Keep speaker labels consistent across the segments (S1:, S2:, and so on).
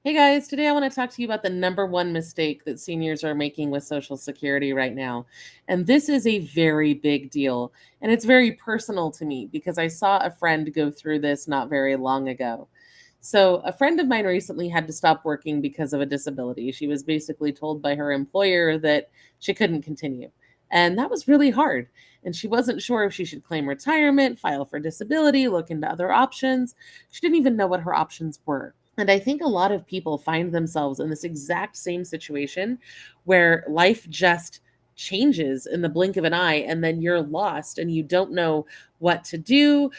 S1: Hey guys, today I want to talk to you about the number one mistake that seniors are making with Social Security right now. And this is a very big deal. And it's very personal to me because I saw a friend go through this not very long ago. So, a friend of mine recently had to stop working because of a disability. She was basically told by her employer that she couldn't continue. And that was really hard. And she wasn't sure if she should claim retirement, file for disability, look into other options. She didn't even know what her options were. And I think a lot of people find themselves in this exact same situation where life just changes in the blink of an eye, and then you're lost and you don't know what to do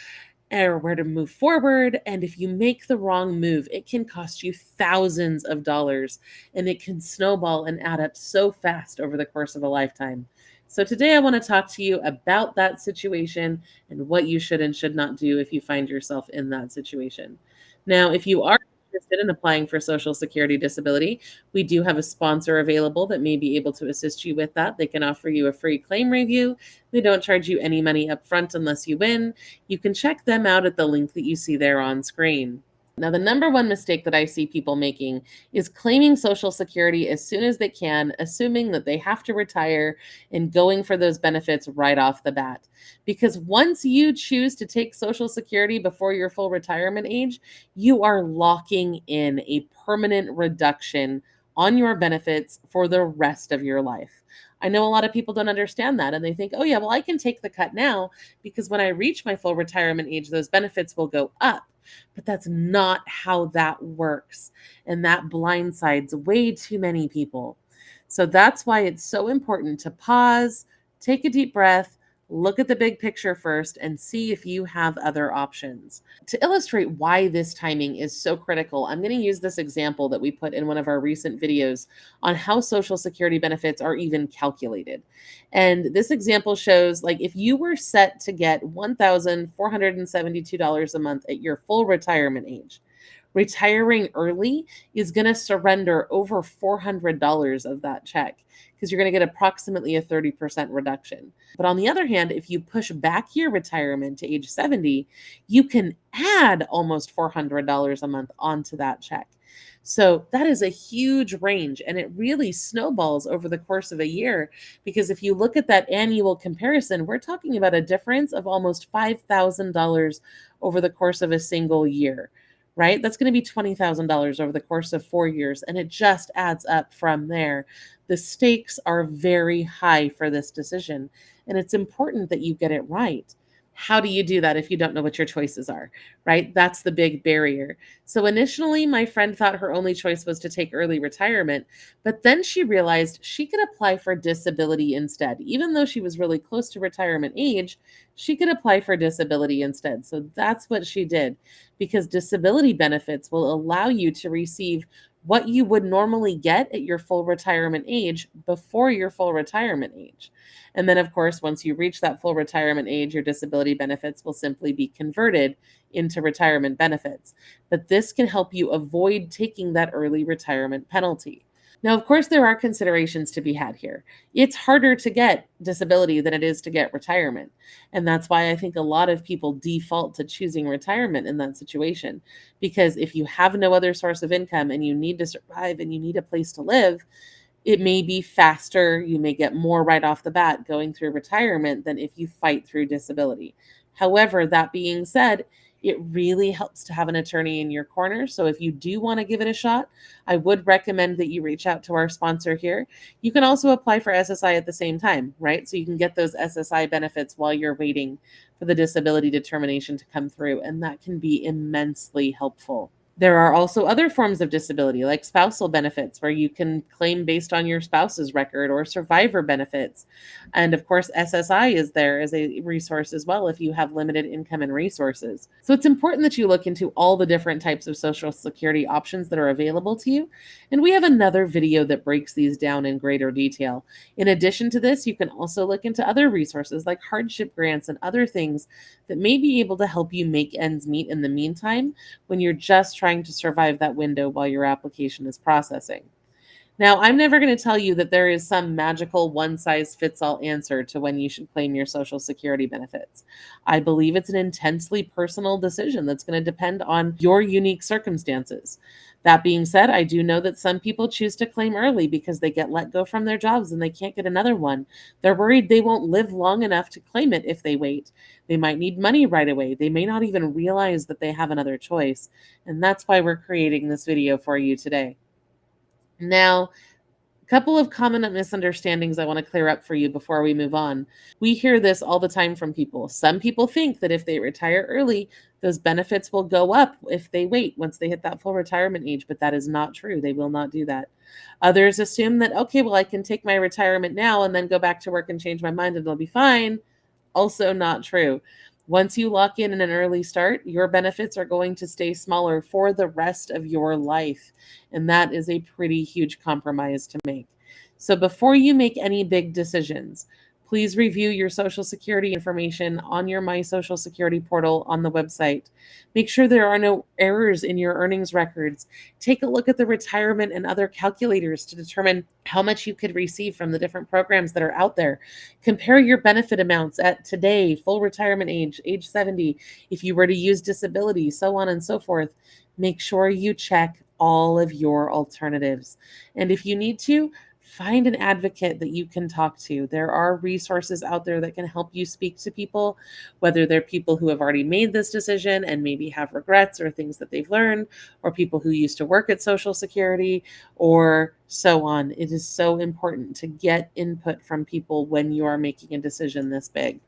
S1: or where to move forward. And if you make the wrong move, it can cost you thousands of dollars and it can snowball and add up so fast over the course of a lifetime. So, today I want to talk to you about that situation and what you should and should not do if you find yourself in that situation. Now, if you are interested in applying for Social Security disability, we do have a sponsor available that may be able to assist you with that. They can offer you a free claim review. They don't charge you any money up front unless you win. You can check them out at the link that you see there on screen. Now, the number one mistake that I see people making is claiming Social Security as soon as they can, assuming that they have to retire and going for those benefits right off the bat. Because once you choose to take Social Security before your full retirement age, you are locking in a permanent reduction on your benefits for the rest of your life. I know a lot of people don't understand that and they think, oh, yeah, well, I can take the cut now because when I reach my full retirement age, those benefits will go up. But that's not how that works. And that blindsides way too many people. So that's why it's so important to pause, take a deep breath, look at the big picture first, and see if you have other options. To illustrate why this timing is so critical, I'm going to use this example that we put in one of our recent videos on how Social Security benefits are even calculated. And this example shows like if you were set to get $1,472 a month at your full retirement age, retiring early is going to surrender over $400 of that check because you're going to get approximately a 30% reduction. But on the other hand, if you push back your retirement to age 70, you can add almost $400 a month onto that check. So that is a huge range and it really snowballs over the course of a year because if you look at that annual comparison, we're talking about a difference of almost $5,000 over the course of a single year, right? That's going to be $20,000 over the course of 4 years, and it just adds up from there. The stakes are very high for this decision, and it's important that you get it right. How do you do that if you don't know what your choices are, right? That's the big barrier. So initially, my friend thought her only choice was to take early retirement, but then she realized she could apply for disability instead. Even though she was really close to retirement age, she could apply for disability instead. So that's what she did because disability benefits will allow you to receive what you would normally get at your full retirement age before your full retirement age. And then, of course, once you reach that full retirement age, your disability benefits will simply be converted into retirement benefits. But this can help you avoid taking that early retirement penalty. Now, of course, there are considerations to be had here. It's harder to get disability than it is to get retirement. And that's why I think a lot of people default to choosing retirement in that situation. Because if you have no other source of income and you need to survive and you need a place to live, it may be faster. You may get more right off the bat going through retirement than if you fight through disability. However, that being said, it really helps to have an attorney in your corner. So if you do want to give it a shot, I would recommend that you reach out to our sponsor here. You can also apply for SSI at the same time, right? So you can get those SSI benefits while you're waiting for the disability determination to come through, and that can be immensely helpful. There are also other forms of disability, like spousal benefits, where you can claim based on your spouse's record, or survivor benefits. And of course, SSI is there as a resource as well if you have limited income and resources. So it's important that you look into all the different types of Social Security options that are available to you. And we have another video that breaks these down in greater detail. In addition to this, you can also look into other resources like hardship grants and other things that may be able to help you make ends meet in the meantime when you're just trying to survive that window while your application is processing. Now, I'm never going to tell you that there is some magical one size fits all answer to when you should claim your Social Security benefits. I believe it's an intensely personal decision that's going to depend on your unique circumstances. That being said, I do know that some people choose to claim early because they get let go from their jobs and they can't get another one. They're worried they won't live long enough to claim it if they wait. They might need money right away. They may not even realize that they have another choice. And that's why we're creating this video for you today. Now, couple of common misunderstandings I want to clear up for you before we move on. We hear this all the time from people. Some people think that if they retire early, those benefits will go up if they wait once they hit that full retirement age, but that is not true. They will not do that. Others assume that, okay, well, I can take my retirement now and then go back to work and change my mind and it'll be fine. Also not true. Once you lock in an early start, your benefits are going to stay smaller for the rest of your life. And that is a pretty huge compromise to make. So before you make any big decisions, please review your Social Security information on your My Social Security portal on the website. Make sure there are no errors in your earnings records. Take a look at the retirement and other calculators to determine how much you could receive from the different programs that are out there. Compare your benefit amounts at today, full retirement age 70, if you were to use disability, so on and so forth. Make sure you check all of your alternatives. And if you need to, find an advocate that you can talk to. There are resources out there that can help you speak to people, whether they're people who have already made this decision and maybe have regrets or things that they've learned, or people who used to work at Social Security, or so on. It is so important to get input from people when you are making a decision this big.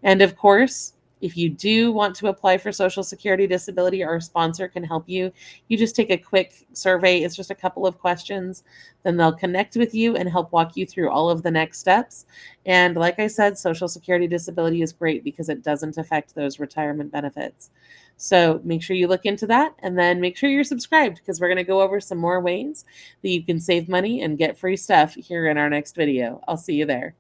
S1: And of course, if you do want to apply for Social Security disability, our sponsor can help you. You just take a quick survey. It's just a couple of questions. Then they'll connect with you and help walk you through all of the next steps. And like I said, Social Security disability is great because it doesn't affect those retirement benefits. So make sure you look into that and then make sure you're subscribed because we're going to go over some more ways that you can save money and get free stuff here in our next video. I'll see you there.